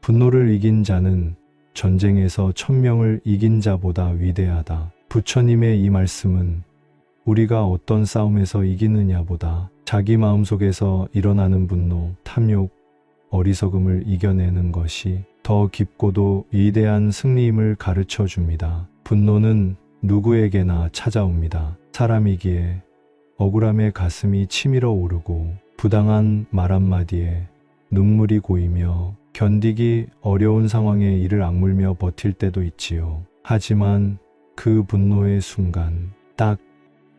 분노를 이긴 자는 전쟁에서 1000명을 이긴 자보다 위대하다. 부처님의 이 말씀은 우리가 어떤 싸움에서 이기느냐보다 자기 마음속에서 일어나는 분노, 탐욕, 어리석음을 이겨내는 것이 더 깊고도 위대한 승리임을 가르쳐 줍니다. 분노는 누구에게나 찾아옵니다. 사람이기에 억울함에 가슴이 치밀어 오르고 부당한 말 한마디에 눈물이 고이며 견디기 어려운 상황에 이를 악물며 버틸 때도 있지요. 하지만 그 분노의 순간 딱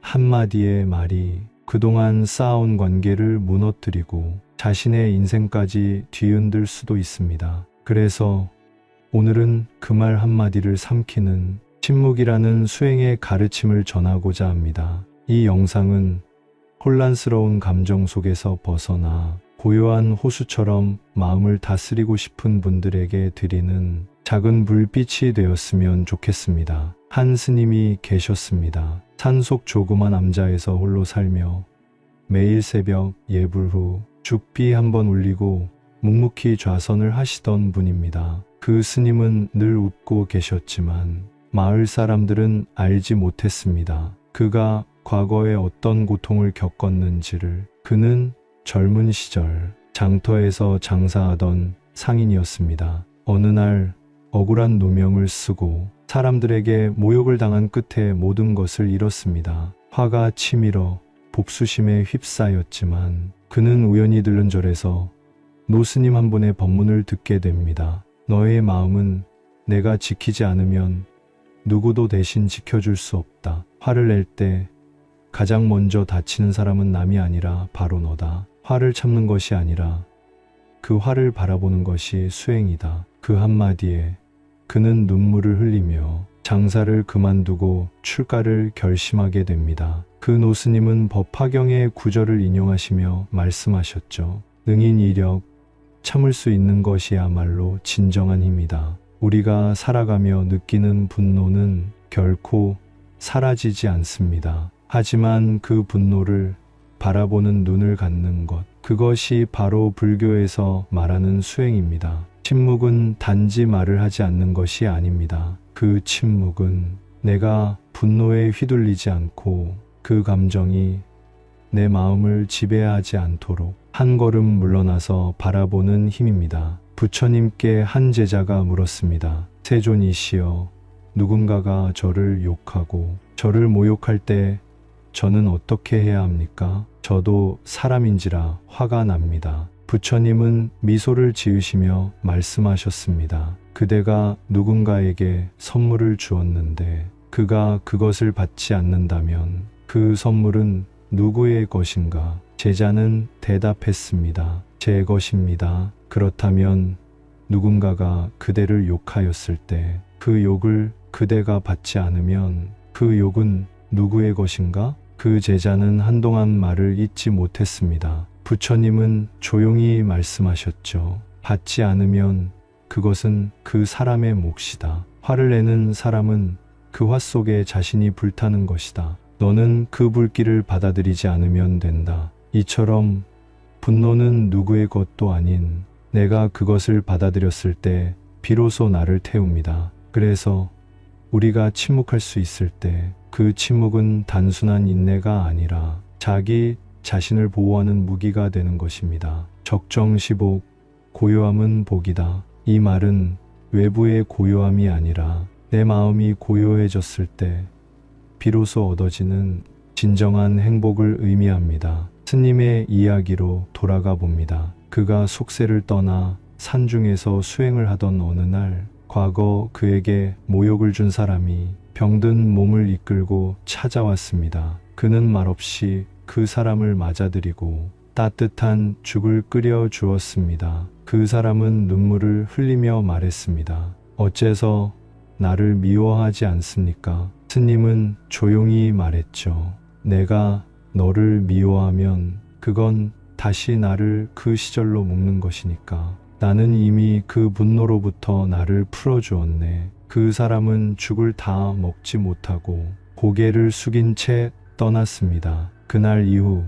한마디의 말이 그동안 쌓아온 관계를 무너뜨리고 자신의 인생까지 뒤흔들 수도 있습니다. 그래서 오늘은 그 말 한마디를 삼키는 침묵이라는 수행의 가르침을 전하고자 합니다. 이 영상은 혼란스러운 감정 속에서 벗어나 고요한 호수처럼 마음을 다스리고 싶은 분들에게 드리는 작은 불빛이 되었으면 좋겠습니다. 한 스님이 계셨습니다. 산속 조그만 암자에서 홀로 살며 매일 새벽 예불 후 죽비 한번 울리고 묵묵히 좌선을 하시던 분입니다. 그 스님은 늘 웃고 계셨지만 마을 사람들은 알지 못했습니다. 그가 과거에 어떤 고통을 겪었는지를. 그는 젊은 시절 장터에서 장사하던 상인이었습니다. 어느 날 억울한 누명을 쓰고 사람들에게 모욕을 당한 끝에 모든 것을 잃었습니다. 화가 치밀어 복수심에 휩싸였지만 그는 우연히 들른 절에서 노스님 한 분의 법문을 듣게 됩니다. 너의 마음은 내가 지키지 않으면 누구도 대신 지켜줄 수 없다. 화를 낼 때 가장 먼저 다치는 사람은 남이 아니라 바로 너다. 화를 참는 것이 아니라 그 화를 바라보는 것이 수행이다. 그 한마디에 그는 눈물을 흘리며 장사를 그만두고 출가를 결심하게 됩니다. 그 노스님은 법화경의 구절을 인용하시며 말씀하셨죠. 능인 이력, 참을 수 있는 것이야말로 진정한 힘이다. 우리가 살아가며 느끼는 분노는 결코 사라지지 않습니다. 하지만 그 분노를 바라보는 눈을 갖는 것, 그것이 바로 불교에서 말하는 수행입니다. 침묵은 단지 말을 하지 않는 것이 아닙니다. 그 침묵은 내가 분노에 휘둘리지 않고 그 감정이 내 마음을 지배하지 않도록 한 걸음 물러나서 바라보는 힘입니다. 부처님께 한 제자가 물었습니다. 세존이시여, 누군가가 저를 욕하고 저를 모욕할 때 저는 어떻게 해야 합니까? 저도 사람인지라 화가 납니다. 부처님은 미소를 지으시며 말씀하셨습니다. 그대가 누군가에게 선물을 주었는데 그가 그것을 받지 않는다면 그 선물은 누구의 것인가? 제자는 대답했습니다. 제 것입니다. 그렇다면 누군가가 그대를 욕하였을 때 그 욕을 그대가 받지 않으면 그 욕은 누구의 것인가? 그 제자는 한동안 말을 잇지 못했습니다. 부처님은 조용히 말씀하셨죠. 받지 않으면 그것은 그 사람의 몫이다. 화를 내는 사람은 그 화 속에 자신이 불타는 것이다. 너는 그 불길을 받아들이지 않으면 된다. 이처럼 분노는 누구의 것도 아닌 내가 그것을 받아들였을 때 비로소 나를 태웁니다. 그래서 우리가 침묵할 수 있을 때 그 침묵은 단순한 인내가 아니라 자기 자신을 보호하는 무기가 되는 것입니다. 적정시복, 고요함은 복이다. 이 말은 외부의 고요함이 아니라 내 마음이 고요해졌을 때 비로소 얻어지는 진정한 행복을 의미합니다. 스님의 이야기로 돌아가 봅니다. 그가 속세를 떠나 산중에서 수행을 하던 어느 날 과거 그에게 모욕을 준 사람이 병든 몸을 이끌고 찾아왔습니다. 그는 말없이 그 사람을 맞아들이고 따뜻한 죽을 끓여 주었습니다. 그 사람은 눈물을 흘리며 말했습니다. 어째서 나를 미워하지 않습니까? 스님은 조용히 말했죠. 내가 너를 미워하면 그건 다시 나를 그 시절로 묶는 것이니까. 나는 이미 그 분노로부터 나를 풀어주었네. 그 사람은 죽을 다 먹지 못하고 고개를 숙인 채 떠났습니다. 그날 이후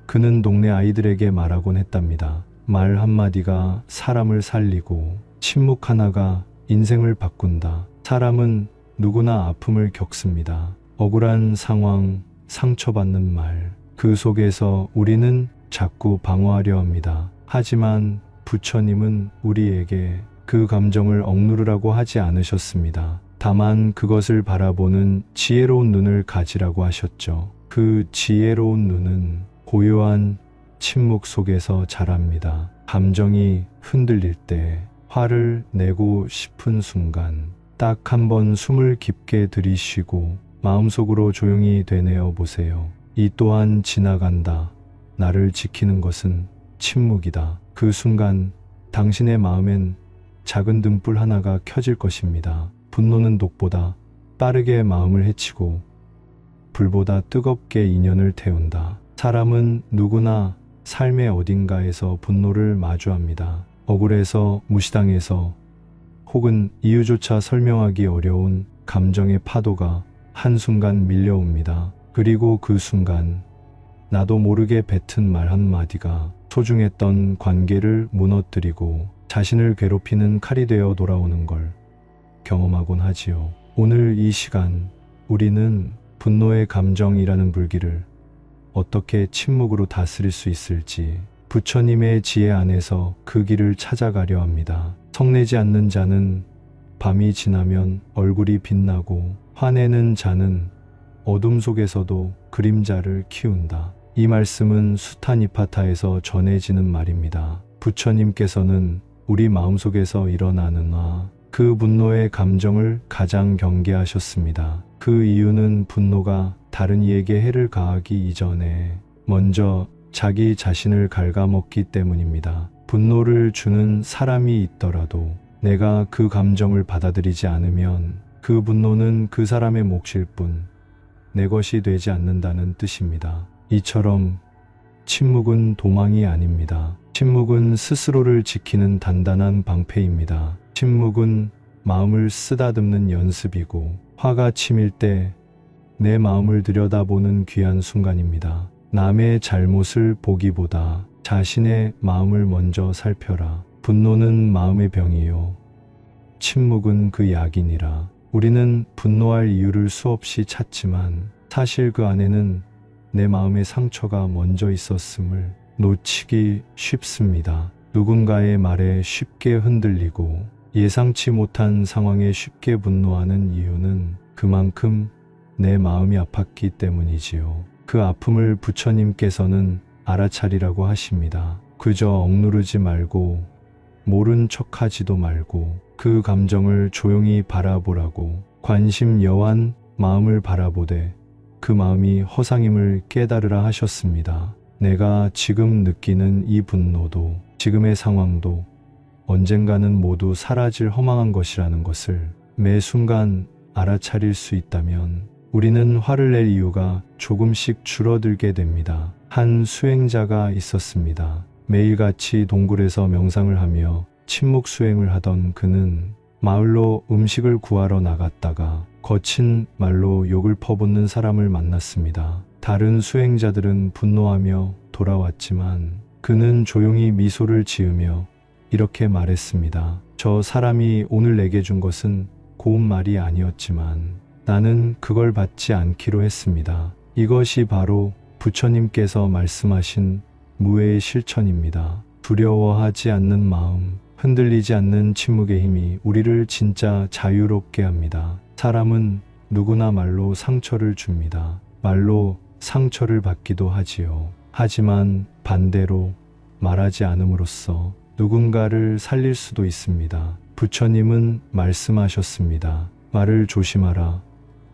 그는 동네 아이들에게 말하곤 했답니다. 말 한마디가 사람을 살리고 침묵 하나가 인생을 바꾼다. 사람은 누구나 아픔을 겪습니다. 억울한 상황, 상처받는 말, 그 속에서 우리는 자꾸 방어하려 합니다. 하지만 부처님은 우리에게 그 감정을 억누르라고 하지 않으셨습니다. 다만 그것을 바라보는 지혜로운 눈을 가지라고 하셨죠. 그 지혜로운 눈은 고요한 침묵 속에서 자랍니다. 감정이 흔들릴 때, 화를 내고 싶은 순간, 딱 한 번 숨을 깊게 들이쉬고 마음속으로 조용히 되뇌어 보세요. 이 또한 지나간다. 나를 지키는 것은 침묵이다. 그 순간 당신의 마음엔 작은 등불 하나가 켜질 것입니다. 분노는 독보다 빠르게 마음을 해치고 불보다 뜨겁게 인연을 태운다. 사람은 누구나 삶의 어딘가에서 분노를 마주합니다. 억울해서, 무시당해서, 혹은 이유조차 설명하기 어려운 감정의 파도가 한순간 밀려옵니다. 그리고 그 순간 나도 모르게 뱉은 말 한마디가 소중했던 관계를 무너뜨리고 자신을 괴롭히는 칼이 되어 돌아오는 걸 경험하곤 하지요. 오늘 이 시간 우리는 분노의 감정이라는 불길을 어떻게 침묵으로 다스릴 수 있을지 부처님의 지혜 안에서 그 길을 찾아가려 합니다. 성내지 않는 자는 밤이 지나면 얼굴이 빛나고 화내는 자는 어둠 속에서도 그림자를 키운다. 이 말씀은 수타니파타에서 전해지는 말입니다. 부처님께서는 우리 마음속에서 일어나는 그 분노의 감정을 가장 경계하셨습니다. 그 이유는 분노가 다른 이에게 해를 가하기 이전에 먼저 자기 자신을 갉아먹기 때문입니다. 분노를 주는 사람이 있더라도 내가 그 감정을 받아들이지 않으면 그 분노는 그 사람의 몫일 뿐 내 것이 되지 않는다는 뜻입니다. 이처럼 침묵은 도망이 아닙니다. 침묵은 스스로를 지키는 단단한 방패입니다. 침묵은 마음을 쓰다듬는 연습이고 화가 치밀 때 내 마음을 들여다보는 귀한 순간입니다. 남의 잘못을 보기보다 자신의 마음을 먼저 살펴라. 분노는 마음의 병이요. 침묵은 그 약이니라. 우리는 분노할 이유를 수없이 찾지만 사실 그 안에는 내 마음의 상처가 먼저 있었음을 놓치기 쉽습니다. 누군가의 말에 쉽게 흔들리고 예상치 못한 상황에 쉽게 분노하는 이유는 그만큼 내 마음이 아팠기 때문이지요. 그 아픔을 부처님께서는 알아차리라고 하십니다. 그저 억누르지 말고 모른 척하지도 말고 그 감정을 조용히 바라보라고 관심 여한 마음을 바라보되 그 마음이 허상임을 깨달으라 하셨습니다. 내가 지금 느끼는 이 분노도 지금의 상황도 언젠가는 모두 사라질 허망한 것이라는 것을 매 순간 알아차릴 수 있다면 우리는 화를 낼 이유가 조금씩 줄어들게 됩니다. 한 수행자가 있었습니다. 매일같이 동굴에서 명상을 하며 침묵 수행을 하던 그는 마을로 음식을 구하러 나갔다가 거친 말로 욕을 퍼붓는 사람을 만났습니다. 다른 수행자들은 분노하며 돌아왔지만 그는 조용히 미소를 지으며 이렇게 말했습니다. 저 사람이 오늘 내게 준 것은 고운 말이 아니었지만 나는 그걸 받지 않기로 했습니다. 이것이 바로 부처님께서 말씀하신 무해의 실천입니다. 두려워하지 않는 마음, 흔들리지 않는 침묵의 힘이 우리를 진짜 자유롭게 합니다. 사람은 누구나 말로 상처를 줍니다. 말로 상처를 받기도 하지요. 하지만 반대로 말하지 않음으로써 누군가를 살릴 수도 있습니다. 부처님은 말씀하셨습니다. 말을 조심하라.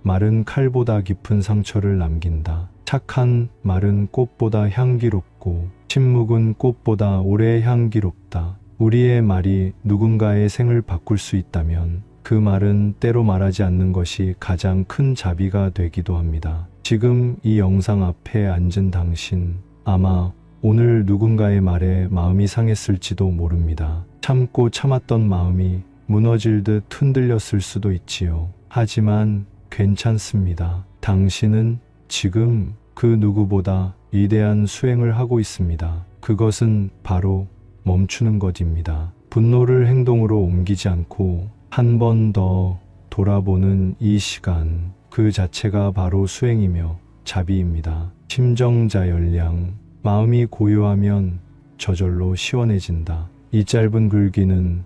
말은 칼보다 깊은 상처를 남긴다. 착한 말은 꽃보다 향기롭고 침묵은 꽃보다 오래 향기롭다. 우리의 말이 누군가의 생을 바꿀 수 있다면 그 말은 때로 말하지 않는 것이 가장 큰 자비가 되기도 합니다. 지금 이 영상 앞에 앉은 당신, 아마 오늘 누군가의 말에 마음이 상했을지도 모릅니다. 참고 참았던 마음이 무너질 듯 흔들렸을 수도 있지요. 하지만 괜찮습니다. 당신은 지금 그 누구보다 위대한 수행을 하고 있습니다. 그것은 바로 멈추는 것입니다. 분노를 행동으로 옮기지 않고 한 번 더 돌아보는 이 시간, 그 자체가 바로 수행이며 자비입니다. 심정자열량, 마음이 고요하면 저절로 시원해진다. 이 짧은 글귀는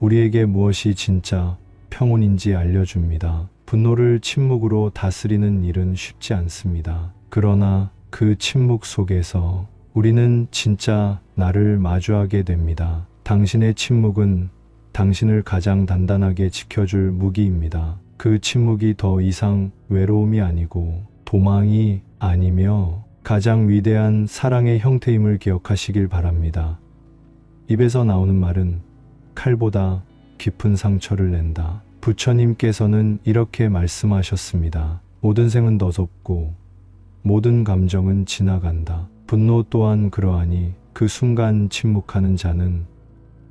우리에게 무엇이 진짜 평온인지 알려줍니다. 분노를 침묵으로 다스리는 일은 쉽지 않습니다. 그러나 그 침묵 속에서 우리는 진짜 나를 마주하게 됩니다. 당신의 침묵은 당신을 가장 단단하게 지켜줄 무기입니다. 그 침묵이 더 이상 외로움이 아니고 도망이 아니며 가장 위대한 사랑의 형태임을 기억하시길 바랍니다. 입에서 나오는 말은 칼보다 깊은 상처를 낸다. 부처님께서는 이렇게 말씀하셨습니다. 모든 생은 더덥고 모든 감정은 지나간다. 분노 또한 그러하니 그 순간 침묵하는 자는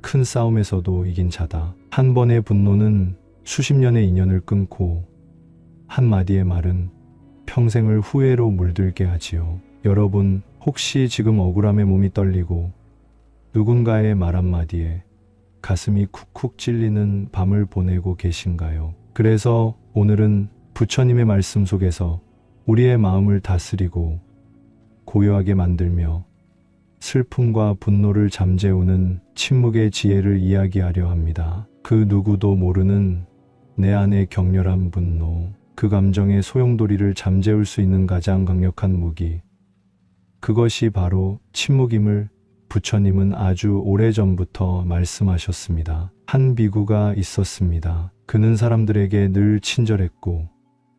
큰 싸움에서도 이긴 자다. 한 번의 분노는 수십 년의 인연을 끊고 한마디의 말은 평생을 후회로 물들게 하지요. 여러분, 혹시 지금 억울함에 몸이 떨리고 누군가의 말 한마디에 가슴이 쿡쿡 찔리는 밤을 보내고 계신가요? 그래서 오늘은 부처님의 말씀 속에서 우리의 마음을 다스리고 고요하게 만들며 슬픔과 분노를 잠재우는 침묵의 지혜를 이야기하려 합니다. 그 누구도 모르는 내 안의 격렬한 분노, 그 감정의 소용돌이를 잠재울 수 있는 가장 강력한 무기, 그것이 바로 침묵임을 부처님은 아주 오래전부터 말씀하셨습니다. 한 비구가 있었습니다. 그는 사람들에게 늘 친절했고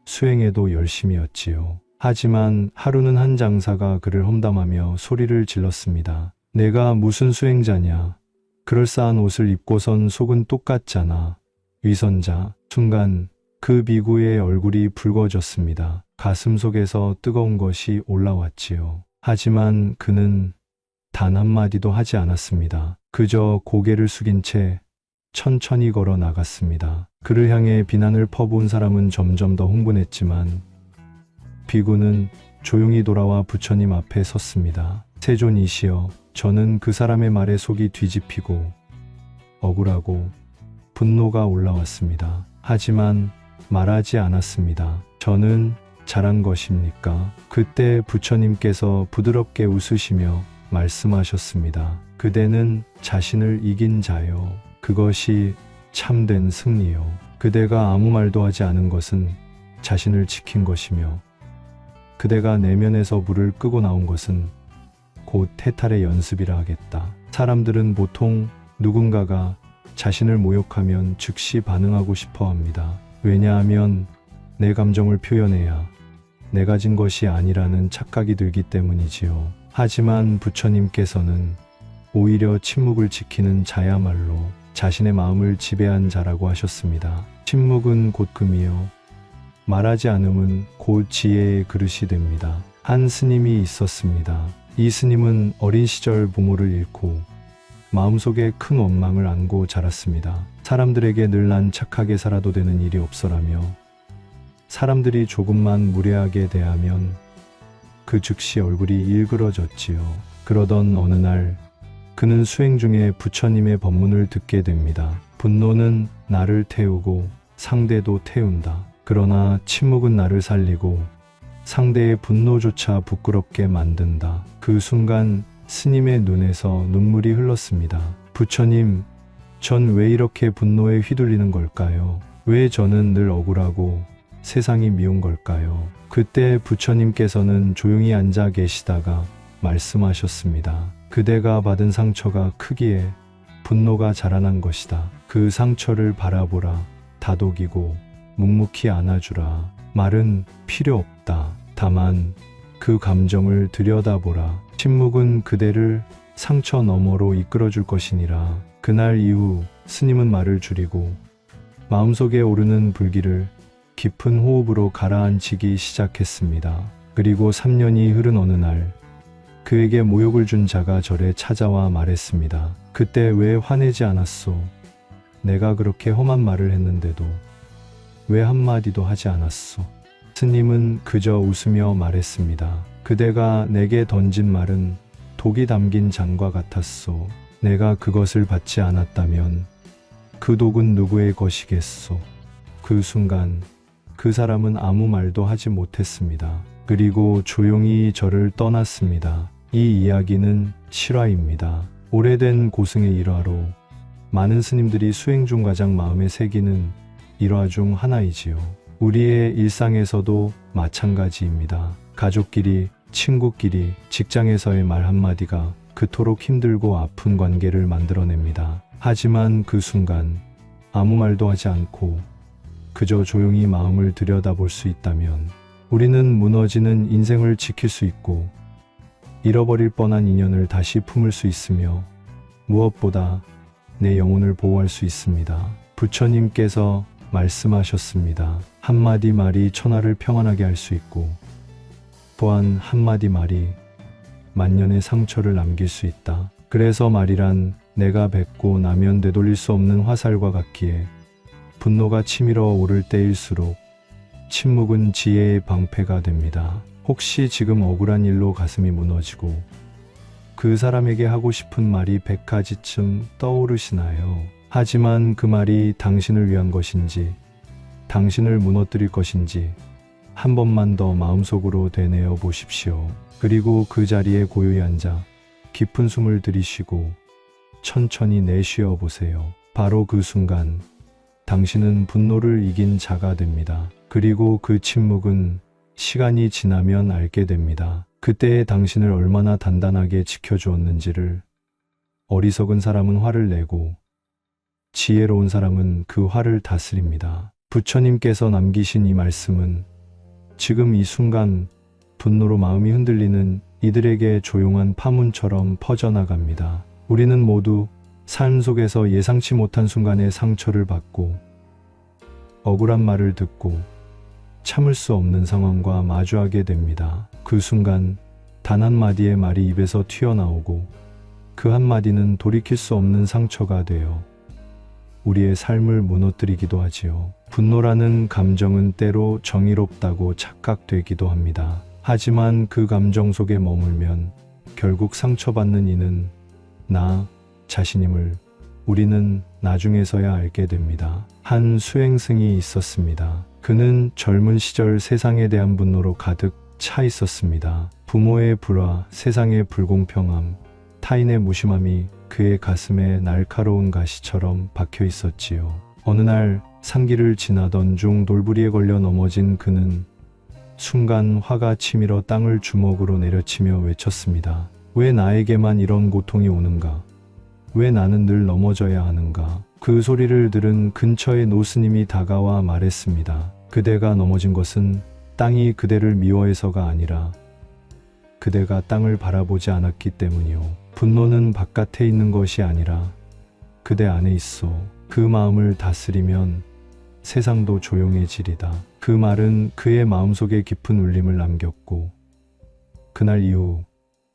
수행에도 열심이었지요. 하지만 하루는 한 장사가 그를 험담하며 소리를 질렀습니다. 내가 무슨 수행자냐? 그럴싸한 옷을 입고선 속은 똑같잖아. 위선자. 순간 그 비구의 얼굴이 붉어졌습니다. 가슴 속에서 뜨거운 것이 올라왔지요. 하지만 그는 단 한마디도 하지 않았습니다. 그저 고개를 숙인 채 천천히 걸어 나갔습니다. 그를 향해 비난을 퍼부은 사람은 점점 더 흥분했지만 비구는 조용히 돌아와 부처님 앞에 섰습니다. 세존이시여, 저는 그 사람의 말에 속이 뒤집히고 억울하고 분노가 올라왔습니다. 하지만 말하지 않았습니다. 저는 잘한 것입니까? 그때 부처님께서 부드럽게 웃으시며 말씀하셨습니다. 그대는 자신을 이긴 자요. 그것이 참된 승리요. 그대가 아무 말도 하지 않은 것은 자신을 지킨 것이며 그대가 내면에서 불을 끄고 나온 것은 곧 해탈의 연습이라 하겠다. 사람들은 보통 누군가가 자신을 모욕하면 즉시 반응하고 싶어 합니다. 왜냐하면 내 감정을 표현해야 내 가진 것이 아니라는 착각이 들기 때문이지요. 하지만 부처님께서는 오히려 침묵을 지키는 자야말로 자신의 마음을 지배한 자라고 하셨습니다. 침묵은 곧 금이요. 말하지 않음은 곧 지혜의 그릇이 됩니다. 한 스님이 있었습니다. 이 스님은 어린 시절 부모를 잃고 마음속에 큰 원망을 안고 자랐습니다. 사람들에게 늘 난 착하게 살아도 되는 일이 없어라며 사람들이 조금만 무례하게 대하면 그 즉시 얼굴이 일그러졌지요. 그러던 어느 날 그는 수행 중에 부처님의 법문을 듣게 됩니다. 분노는 나를 태우고 상대도 태운다. 그러나 침묵은 나를 살리고 상대의 분노조차 부끄럽게 만든다. 그 순간 스님의 눈에서 눈물이 흘렀습니다. 부처님, 전 왜 이렇게 분노에 휘둘리는 걸까요? 왜 저는 늘 억울하고 세상이 미운 걸까요? 그때 부처님께서는 조용히 앉아 계시다가 말씀하셨습니다. 그대가 받은 상처가 크기에 분노가 자라난 것이다. 그 상처를 바라보라. 다독이고 묵묵히 안아주라. 말은 필요 없다. 다만 그 감정을 들여다보라. 침묵은 그대를 상처 너머로 이끌어줄 것이니라. 그날 이후 스님은 말을 줄이고 마음속에 오르는 불길을 깊은 호흡으로 가라앉히기 시작했습니다. 그리고 3년이 흐른 어느 날 그에게 모욕을 준 자가 절에 찾아와 말했습니다. 그때 왜 화내지 않았소? 내가 그렇게 험한 말을 했는데도 왜 한마디도 하지 않았소? 스님은 그저 웃으며 말했습니다. 그대가 내게 던진 말은 독이 담긴 잔과 같았소. 내가 그것을 받지 않았다면 그 독은 누구의 것이겠소? 그 순간 그 사람은 아무 말도 하지 못했습니다. 그리고 조용히 저를 떠났습니다. 이 이야기는 실화입니다. 오래된 고승의 일화로 많은 스님들이 수행 중 가장 마음에 새기는 일화 중 하나이지요. 우리의 일상에서도 마찬가지입니다. 가족끼리, 친구끼리, 직장에서의 말 한마디가 그토록 힘들고 아픈 관계를 만들어냅니다. 하지만 그 순간 아무 말도 하지 않고 그저 조용히 마음을 들여다볼 수 있다면 우리는 무너지는 인생을 지킬 수 있고 잃어버릴 뻔한 인연을 다시 품을 수 있으며 무엇보다 내 영혼을 보호할 수 있습니다. 부처님께서 말씀하셨습니다. 한마디 말이 천하를 평안하게 할 수 있고 또한 한마디 말이 만년의 상처를 남길 수 있다. 그래서 말이란 내가 뱉고 나면 되돌릴 수 없는 화살과 같기에 분노가 치밀어 오를 때일수록 침묵은 지혜의 방패가 됩니다. 혹시 지금 억울한 일로 가슴이 무너지고 그 사람에게 하고 싶은 말이 100가지쯤 떠오르시나요? 하지만 그 말이 당신을 위한 것인지 당신을 무너뜨릴 것인지 한 번만 더 마음속으로 되뇌어 보십시오. 그리고 그 자리에 고요히 앉아 깊은 숨을 들이쉬고 천천히 내쉬어 보세요. 바로 그 순간 당신은 분노를 이긴 자가 됩니다. 그리고 그 침묵은 시간이 지나면 알게 됩니다. 그때의 당신을 얼마나 단단하게 지켜주었는지를. 어리석은 사람은 화를 내고 지혜로운 사람은 그 화를 다스립니다. 부처님께서 남기신 이 말씀은 지금 이 순간 분노로 마음이 흔들리는 이들에게 조용한 파문처럼 퍼져나갑니다. 우리는 모두 삶 속에서 예상치 못한 순간에 상처를 받고 억울한 말을 듣고 참을 수 없는 상황과 마주하게 됩니다. 그 순간 단 한마디의 말이 입에서 튀어나오고 그 한마디는 돌이킬 수 없는 상처가 되어 우리의 삶을 무너뜨리기도 하지요. 분노라는 감정은 때로 정의롭다고 착각되기도 합니다. 하지만 그 감정 속에 머물면 결국 상처받는 이는 나 자신임을 우리는 나중에서야 알게 됩니다. 한 수행승이 있었습니다. 그는 젊은 시절 세상에 대한 분노로 가득 차 있었습니다. 부모의 불화, 세상의 불공평함, 타인의 무심함이 그의 가슴에 날카로운 가시처럼 박혀 있었지요. 어느 날 산길을 지나던 중 돌부리에 걸려 넘어진 그는 순간 화가 치밀어 땅을 주먹으로 내려치며 외쳤습니다. 왜 나에게만 이런 고통이 오는가? 왜 나는 늘 넘어져야 하는가? 그 소리를 들은 근처의 노스님이 다가와 말했습니다. 그대가 넘어진 것은 땅이 그대를 미워해서가 아니라 그대가 땅을 바라보지 않았기 때문이요. 분노는 바깥에 있는 것이 아니라 그대 안에 있어. 그 마음을 다스리면 세상도 조용해지리다. 그 말은 그의 마음속에 깊은 울림을 남겼고 그날 이후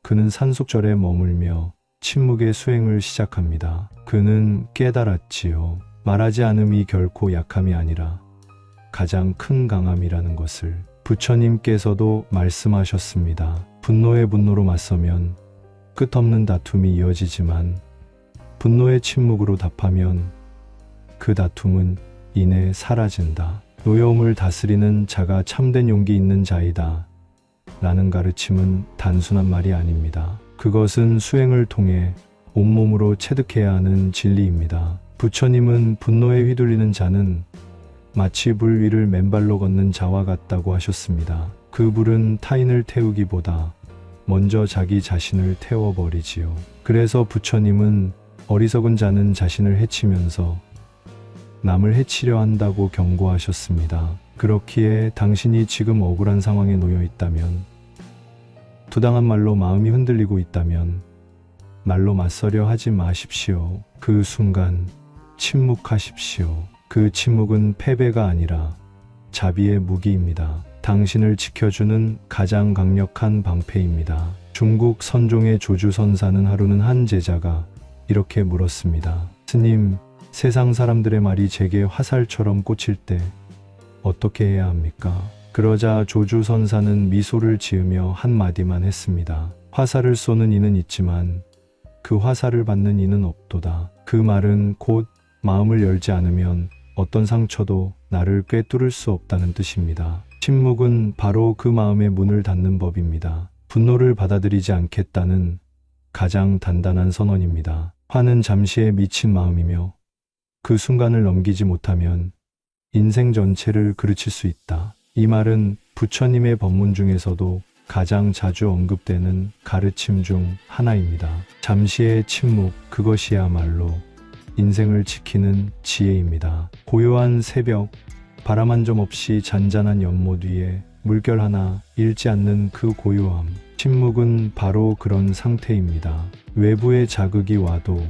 그는 산속절에 머물며 침묵의 수행을 시작합니다. 그는 깨달았지요. 말하지 않음이 결코 약함이 아니라 가장 큰 강함이라는 것을. 부처님께서도 말씀하셨습니다. 분노에 분노로 맞서면 끝없는 다툼이 이어지지만 분노의 침묵으로 답하면 그 다툼은 이내 사라진다. 노여움을 다스리는 자가 참된 용기 있는 자이다. 라는 가르침은 단순한 말이 아닙니다. 그것은 수행을 통해 온몸으로 체득해야 하는 진리입니다. 부처님은 분노에 휘둘리는 자는 마치 불 위를 맨발로 걷는 자와 같다고 하셨습니다. 그 불은 타인을 태우기보다 먼저 자기 자신을 태워버리지요. 그래서 부처님은 어리석은 자는 자신을 해치면서 남을 해치려 한다고 경고하셨습니다. 그렇기에 당신이 지금 억울한 상황에 놓여 있다면, 부당한 말로 마음이 흔들리고 있다면 말로 맞서려 하지 마십시오. 그 순간 침묵하십시오. 그 침묵은 패배가 아니라 자비의 무기입니다. 당신을 지켜주는 가장 강력한 방패입니다. 중국 선종의 조주선사는 하루는 한 제자가 이렇게 물었습니다. 스님, 세상 사람들의 말이 제게 화살처럼 꽂힐 때 어떻게 해야 합니까? 그러자 조주선사는 미소를 지으며 한마디만 했습니다. 화살을 쏘는 이는 있지만 그 화살을 받는 이는 없도다. 그 말은 곧 마음을 열지 않으면 어떤 상처도 나를 꿰뚫을 수 없다는 뜻입니다. 침묵은 바로 그 마음의 문을 닫는 법입니다. 분노를 받아들이지 않겠다는 가장 단단한 선언입니다. 화는 잠시의 미친 마음이며 그 순간을 넘기지 못하면 인생 전체를 그르칠 수 있다. 이 말은 부처님의 법문 중에서도 가장 자주 언급되는 가르침 중 하나입니다. 잠시의 침묵, 그것이야말로 인생을 지키는 지혜입니다. 고요한 새벽, 바람 한 점 없이 잔잔한 연못 위에 물결 하나 잃지 않는 그 고요함. 침묵은 바로 그런 상태입니다. 외부의 자극이 와도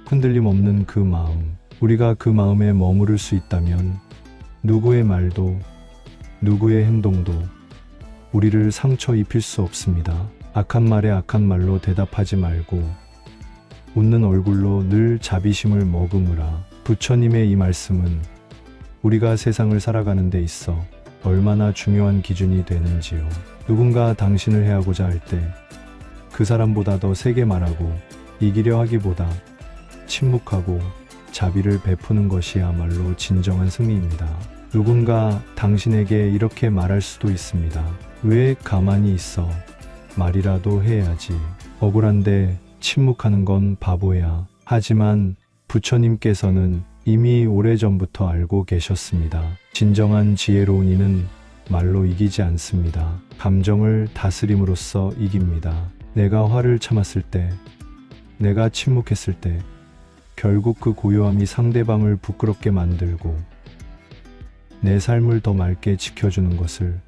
흔들림 없는 그 마음. 우리가 그 마음에 머무를 수 있다면 누구의 말도, 누구의 행동도 우리를 상처 입힐 수 없습니다. 악한 말에 악한 말로 대답하지 말고 웃는 얼굴로 늘 자비심을 머금으라. 부처님의 이 말씀은 우리가 세상을 살아가는 데 있어 얼마나 중요한 기준이 되는지요. 누군가 당신을 해하고자 할 때 그 사람보다 더 세게 말하고 이기려 하기보다 침묵하고 자비를 베푸는 것이야말로 진정한 승리입니다. 누군가 당신에게 이렇게 말할 수도 있습니다. 왜 가만히 있어? 말이라도 해야지. 억울한데 침묵하는 건 바보야. 하지만 부처님께서는 이미 오래전부터 알고 계셨습니다. 진정한 지혜로운 이는 말로 이기지 않습니다. 감정을 다스림으로써 이깁니다. 내가 화를 참았을 때, 내가 침묵했을 때, 결국 그 고요함이 상대방을 부끄럽게 만들고 내 삶을 더 맑게 지켜주는 것을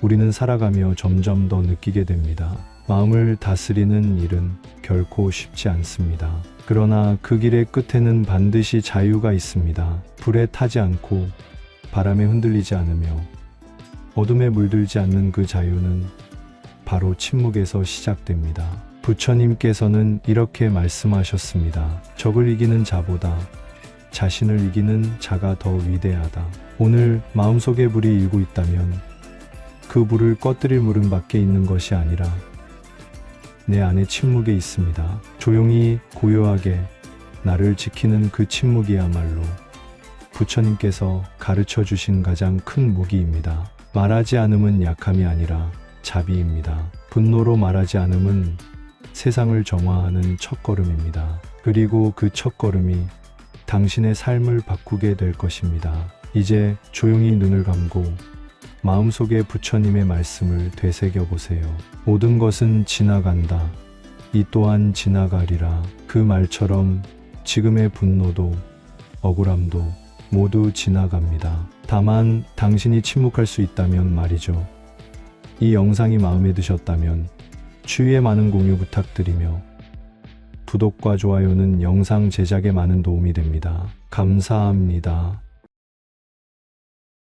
우리는 살아가며 점점 더 느끼게 됩니다. 마음을 다스리는 일은 결코 쉽지 않습니다. 그러나 그 길의 끝에는 반드시 자유가 있습니다. 불에 타지 않고 바람에 흔들리지 않으며 어둠에 물들지 않는 그 자유는 바로 침묵에서 시작됩니다. 부처님께서는 이렇게 말씀하셨습니다. 적을 이기는 자보다 자신을 이기는 자가 더 위대하다. 오늘 마음속에 불이 일고 있다면 그 불을 꺼뜨릴 물은 밖에 있는 것이 아니라 내 안에 침묵에 있습니다. 조용히 고요하게 나를 지키는 그 침묵이야말로 부처님께서 가르쳐 주신 가장 큰 무기입니다. 말하지 않음은 약함이 아니라 자비입니다. 분노로 말하지 않음은 세상을 정화하는 첫걸음입니다. 그리고 그 첫걸음이 당신의 삶을 바꾸게 될 것입니다. 이제 조용히 눈을 감고 마음속에 부처님의 말씀을 되새겨 보세요. 모든 것은 지나간다. 이 또한 지나가리라. 그 말처럼 지금의 분노도 억울함도 모두 지나갑니다. 다만 당신이 침묵할 수 있다면 말이죠. 이 영상이 마음에 드셨다면 추위에 많은 공유 부탁드리며 구독과 좋아요는 영상 제작에 많은 도움이 됩니다. 감사합니다.